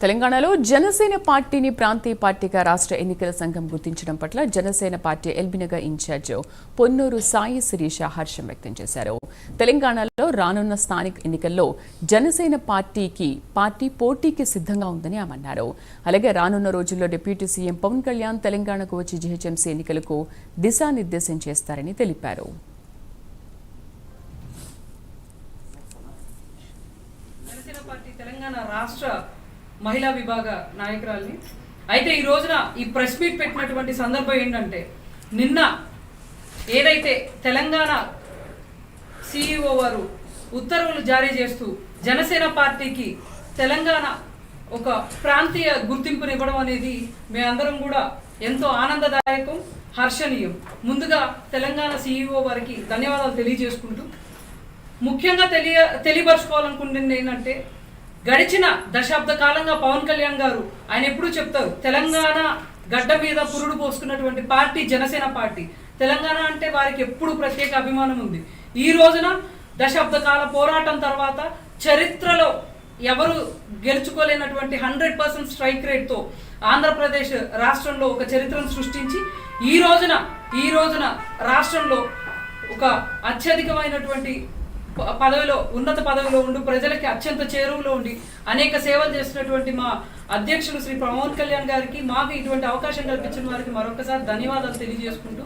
తెలంగాణలో జనసేన పార్టీని ప్రాంతీయ పార్టీగా రాష్ట్ర ఎన్నికల సంఘం గుర్తించడం పట్ల జనసేన పార్టీ ఎల్బీనగర్ ఇన్ఛార్జ్ పొన్నూరు సాయి శిరీష హర్షం వ్యక్తం చేశారు. తెలంగాణలో రానున్న స్థానిక ఎన్నికల్లో జనసేన పార్టీ పోటీకి సిద్ధంగా ఉందని ఆమె అన్నారు. అలాగే రానున్న రోజుల్లో డిప్యూటీ సీఎం పవన్ కళ్యాణ్ తెలంగాణకు వచ్చి జీహెచ్ఎంసీ ఎన్నికలకు దిశానిర్దేశం చేస్తారని తెలిపారు. తెలంగాణ రాష్ట్ర మహిళా విభాగ నాయకురాల్ని అయితే ఈ రోజున ఈ ప్రెస్ మీట్ పెట్టినటువంటి సందర్భం ఏంటంటే, నిన్న ఏదైతే తెలంగాణ సిఇఓ వారు ఉత్తర్వులు జారీ చేస్తూ జనసేన పార్టీకి తెలంగాణ ఒక ప్రాంతీయ గుర్తింపునివ్వడం అనేది మేమందరం కూడా ఎంతో ఆనందదాయకం, హర్షణీయం. ముందుగా తెలంగాణ సిఇఓ వారికి ధన్యవాదాలు తెలియజేసుకుంటూ, ముఖ్యంగా తెలియపరచుకోవాలనుకుంటుంది ఏంటంటే, గడిచిన దశాబ్ద కాలంగా పవన్ కళ్యాణ్ గారు ఆయన ఎప్పుడూ చెప్తారు, తెలంగాణ గడ్డ మీద పురుడు పోసుకున్నటువంటి పార్టీ జనసేన పార్టీ. తెలంగాణ అంటే వారికి ఎప్పుడు ప్రత్యేక అభిమానం ఉంది. ఈ రోజున దశాబ్ద కాల పోరాటం తర్వాత చరిత్రలో ఎవరు గెలుచుకోలేనటువంటి 100% స్ట్రైక్ రేట్తో ఆంధ్రప్రదేశ్ రాష్ట్రంలో ఒక చరిత్రను సృష్టించి ఈ రోజున రాష్ట్రంలో ఒక అత్యధికమైనటువంటి పదవిలో, ఉన్నత పదవిలో ఉండి ప్రజలకి అత్యంత చేరువలో ఉండి అనేక సేవలు చేసినటువంటి మా అధ్యక్షులు శ్రీ పవన్ కళ్యాణ్ గారికి మాకు ఇటువంటి అవకాశం కల్పించిన వారికి మరొకసారి ధన్యవాదాలు తెలియజేసుకుంటూ